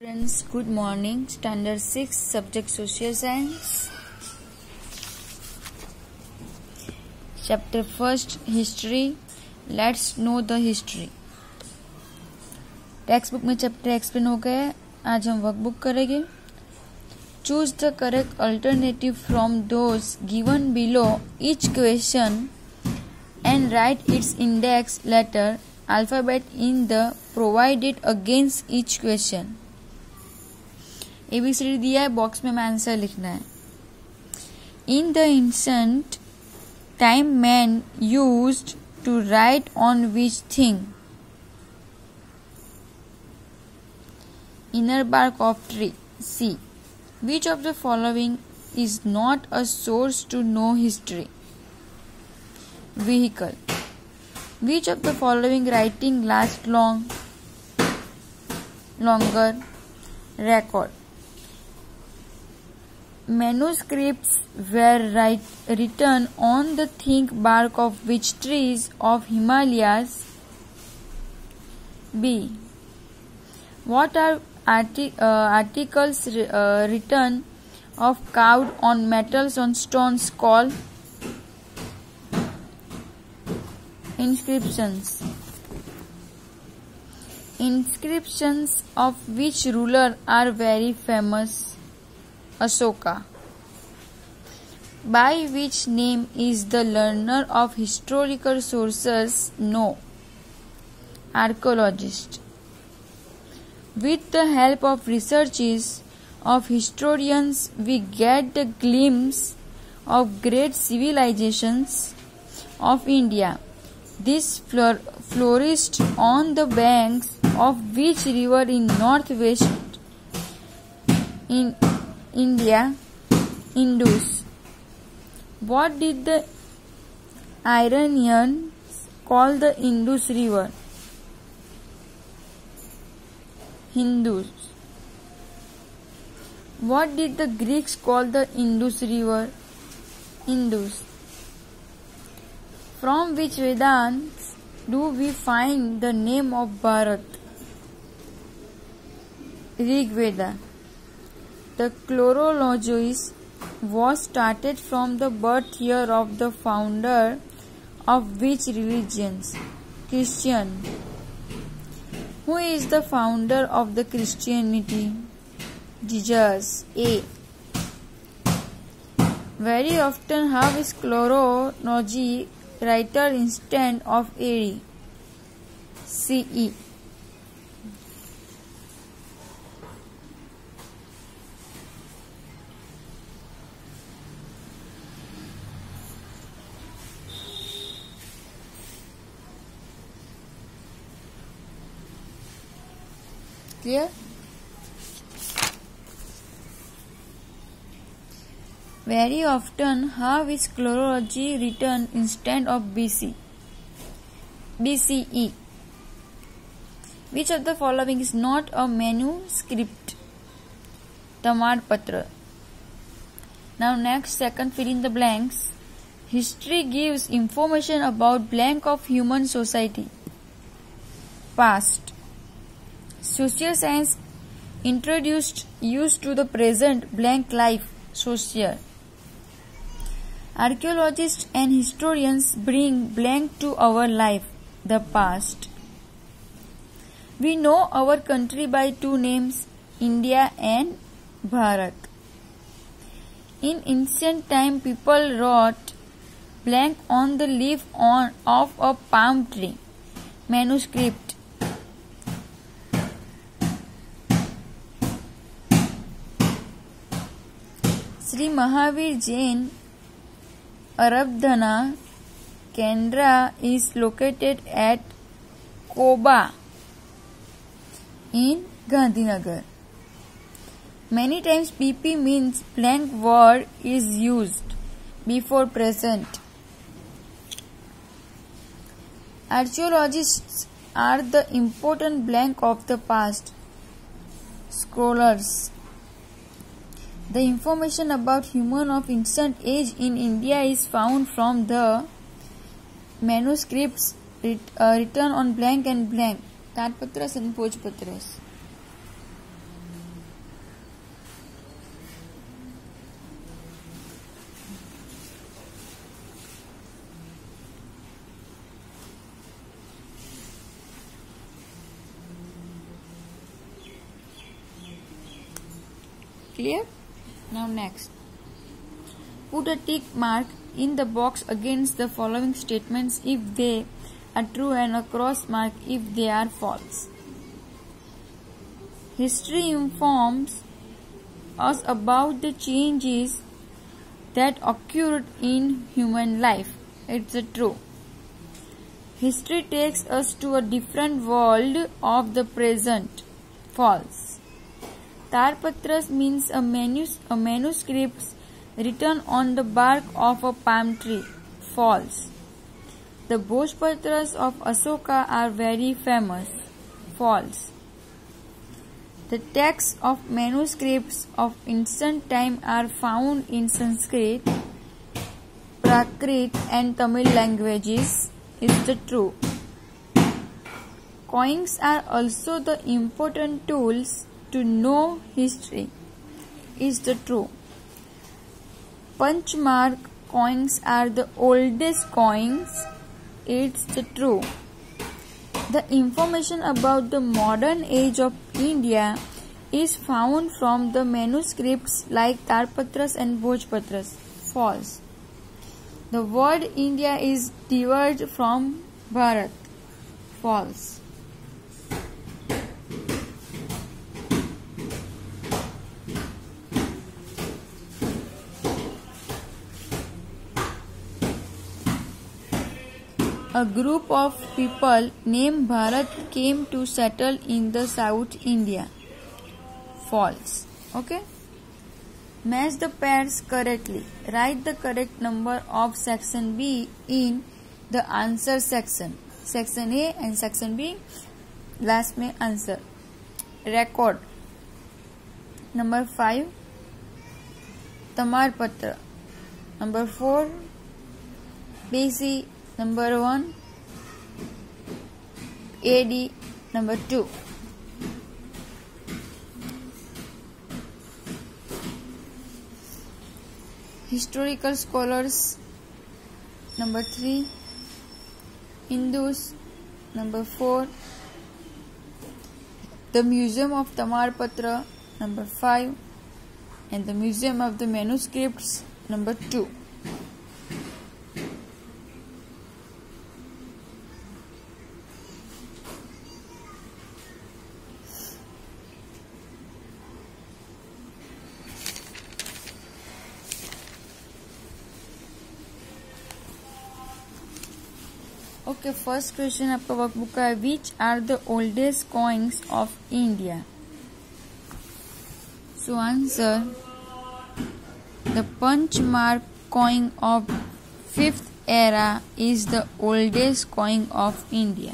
Friends, good morning. Standard 6, subject Social Science. Chapter 1st, History. Let's know the history. Text book में chapter explain हो गया है. आज हम वर्कबुक करेंगे. Choose the correct alternative from those given below each question and write its index letter alphabet in the provided against each question. ABCD दिया है, box में आंसर लिखना है. In the ancient time man used to write on which thing? Inner bark of tree. C. Which of the following is not a source to know history? Vehicle. Which of the following writing lasts longer? Record. Manuscripts were written on the thick bark of which trees of Himalayas? B. What are articles written of carved on metals on stones called? Inscriptions. Inscriptions of which ruler are very famous? Ashoka. By which name is the learner of historical sources known? Archaeologist. With the help of researches of historians, we get a glimpse of great civilizations of India. This flourished on the banks of which river in northwest in India? Indus. What did the Iranians call the Indus river? Hindus. What did the Greeks call the Indus river? Indus. From which Vedas do we find the name of Bharat? Rig Veda. The chronology was started from the birth year of the founder of which religions? Christian. Who is the founder of the Christianity? Jesus. A. Very often, how is chronology writer instead of AD? CE. Clear? Very often, how is chronology written instead of BC? BCE. Which of the following is not a manuscript? Tamar Patra. Now next, second, fill in the blanks. History gives information about blank of human society. Past. Social science introduced used to the present blank life. Social. Archaeologists and historians bring blank to our life, the past. We know our country by two names, India and Bharat. In ancient time, people wrote blank on the leaf of a palm tree. Manuscript. Sri Mahavir Jain Aradhana Kendra is located at Koba in Gandhinagar. Many times PP means blank word is used before present. Archaeologists are the important blank of the past. Scholars. The information about human of ancient age in India is found from the manuscripts written on blank and blank. Tatpatras and Bhojpatras. Clear? Now next. Put a tick mark in the box against the following statements if they are true and a cross mark if they are false. History informs us about the changes that occurred in human life. It's true. History takes us to a different world of the present. False. Tarpatras means a manuscript written on the bark of a palm tree. False. The Bhojpatras of Asoka are very famous. False. The texts of manuscripts of ancient time are found in Sanskrit, Prakrit and Tamil languages. Is the true. Coins are also the important tools to know history. Is the true. Punchmark coins are the oldest coins. It's the true. The information about the modern age of India is found from the manuscripts like Tarpatras and Bhojpatras. False. The word India is derived from Bharat. False. A group of people named Bharat came to settle in the South India. False. Okay. Match the pairs correctly. Write the correct number of section B in the answer section. Section A and section B. Last में answer. Record. Number 5. Tamarpatra. Number 4. BC. Number 1. AD. Number 2. Historical scholars. Number 3. Hindus. Number 4. The Museum of Tamarpatra. Number 5. And the Museum of the Manuscripts. Number 2. Okay, first question आपका workbook का है. Which are the oldest coins of India? So answer. The Punchmark coin of 5th era is the oldest coin of India.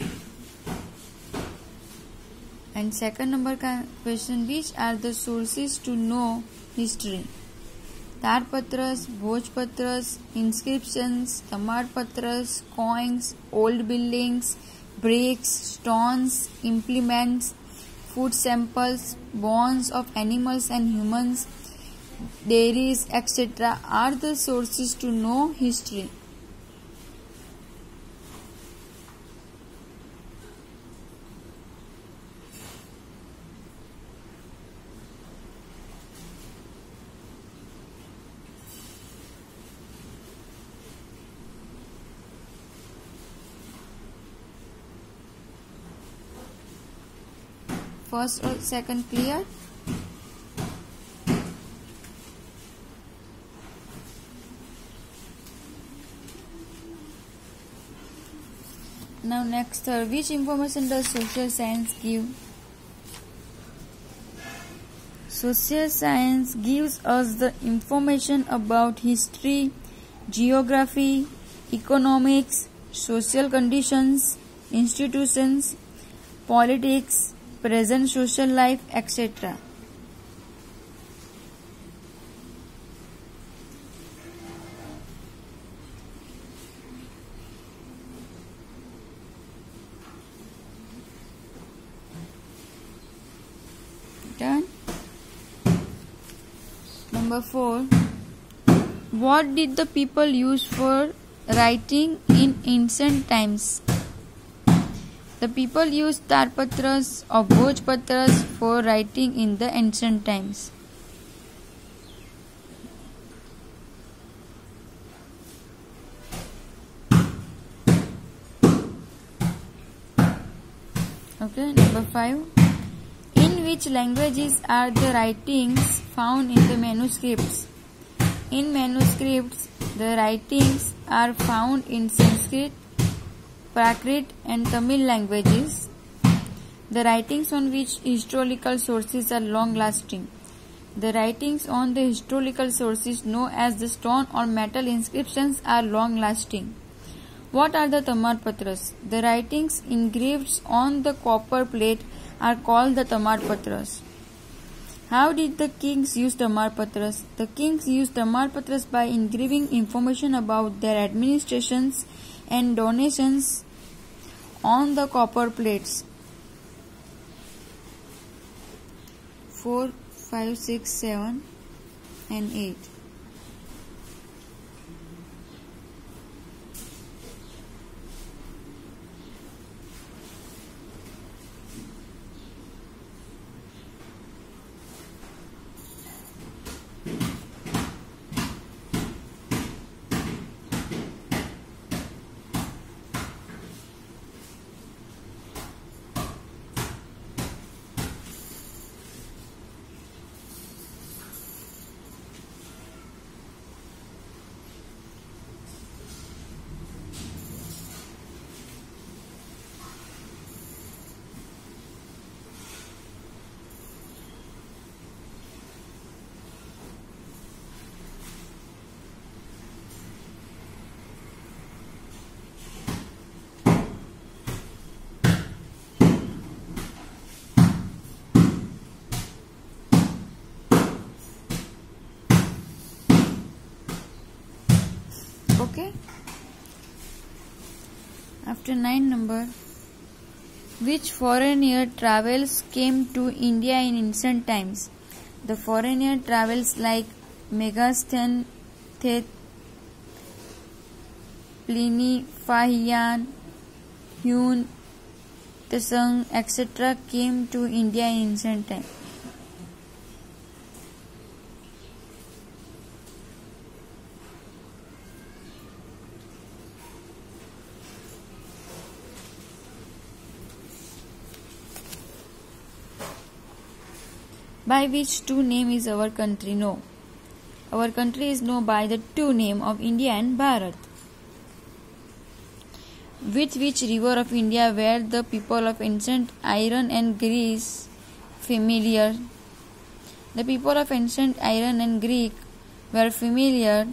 And second number का question. Which are the sources to know history? Tarpatras, Bhojpatras, inscriptions, Tamarpatras, coins, old buildings, bricks, stones, implements, food samples, bones of animals and humans, dairies, etc. are the sources to know history. First or second clear? Now next, which information does social science give? Social science gives us the information about history, geography, economics, social conditions, institutions, politics, present social life, etc. Done. Number 4. What did the people use for writing in ancient times? The people used Tarpatras or Bhojpatras for writing in the ancient times. Okay, number 5. In which languages are the writings found in the manuscripts? In manuscripts, the writings are found in Sanskrit, Prakrit and Tamil languages. The writings on which historical sources are long-lasting. The writings on the historical sources known as the stone or metal inscriptions are long-lasting. What are the Tamarpatras? The writings engraved on the copper plate are called the Tamarpatras. How did the kings use Tamarpatras? The kings used Tamarpatras by engraving information about their administrations and donations on the copper plates. 4, 5, 6, 7 and 8. Okay. After 9 number. Which foreigner travels came to India in ancient times? The foreigner travels like Megasthenes, Pliny, Fahian, Huon, Tsang, etc. came to India in ancient times. By which two name is our country known? Our country is known by the two name of India and Bharat. With which river of India were the people of ancient Iran and Greece familiar? The people of ancient Iran and Greek were familiar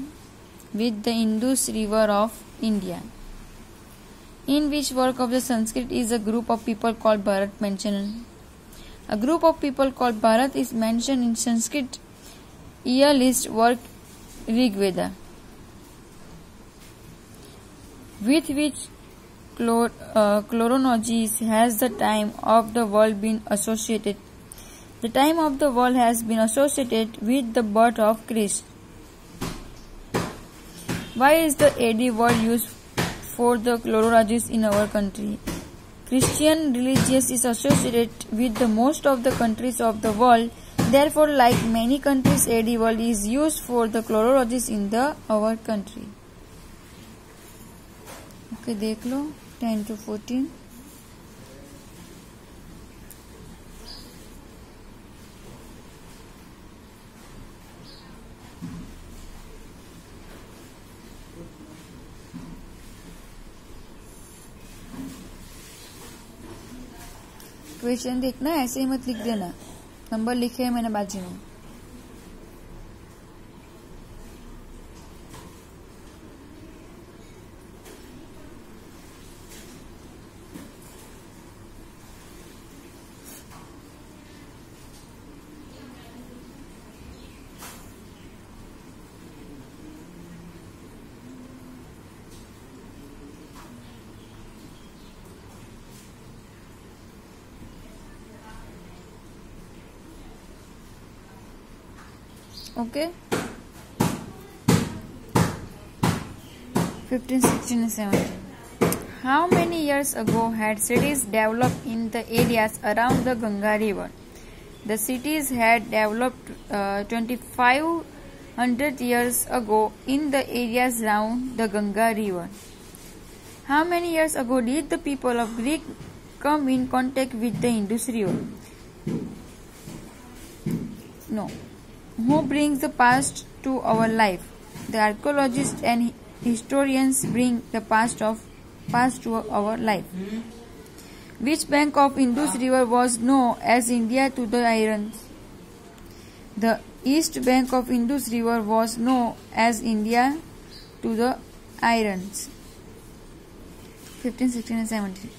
with the Indus river of India. In which work of the Sanskrit is a group of people called Bharat mentioned? A group of people called Bharat is mentioned in Sanskrit year list work Rig Veda. With which chronologies has the time of the world been associated? The time of the world has been associated with the birth of Christ. Why is the AD word used for the chronologies in our country? Christian religion is associated with the most of the countries of the world. Therefore, like many countries, AD word is used for the chronologies in our country. Okay, देख लो 10 to 14. Question देखना, ऐसे ही मत लिख देना. Number लिखे है मैंने बाजू में. Okay. 15, 16 and 17. How many years ago had cities developed in the areas around the Ganga river? The cities had developed 2500 years ago in the areas around the Ganga river. How many years ago did the people of Greek come in contact with the Indus River? No. Who brings the past to our life? The archaeologists and historians bring the past to our life. Which bank of Indus River was known as India to the Irons? The east bank of Indus River was known as India to the Irons. 15, 16 and 17.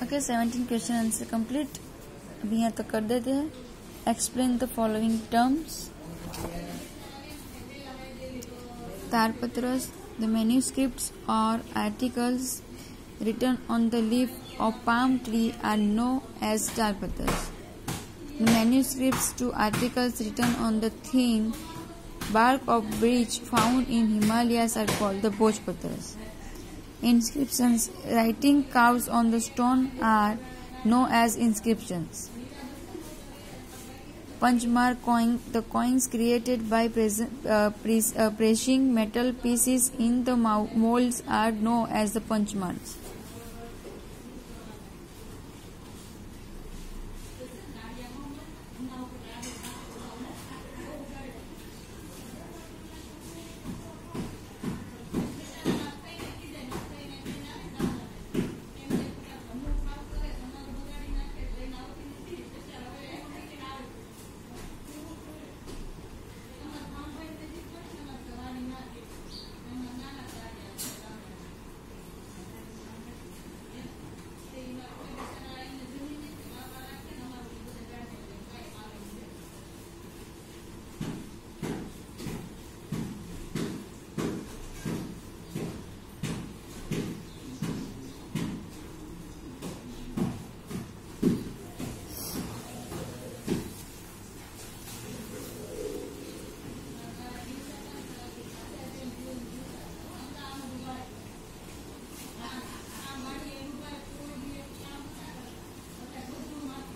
Okay, 17 question answer complete. अभी यहाँ तक कर देते हैं. Explain the following terms. तारपत्रस, the manuscripts और articles written on the leaf of palm tree are known as तारपत्रस. The manuscripts to articles written on the thin bark of beech found in Himalayas are called the Bhojpatras. Inscriptions writing carved on the stone are known as inscriptions. Panchmar coin, the coins created by pressing metal pieces in the molds are known as the panchmars.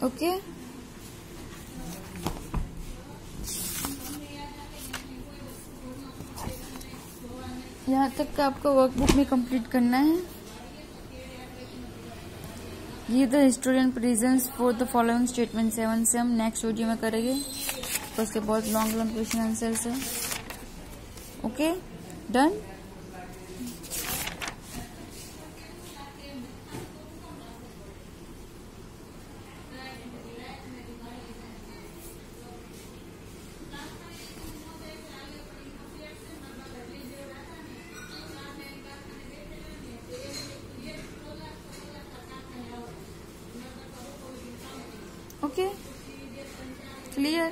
Okay यहाँ तक का आपको workbook में complete करना है. ये the historian reasons for the following statement 7 से हम नेक्स्ट वीडियो में करेंगे. तो उसके बहुत लॉन्ग लॉन्ग क्वेश्चन आंसर्स है. Okay done. Okay, clear.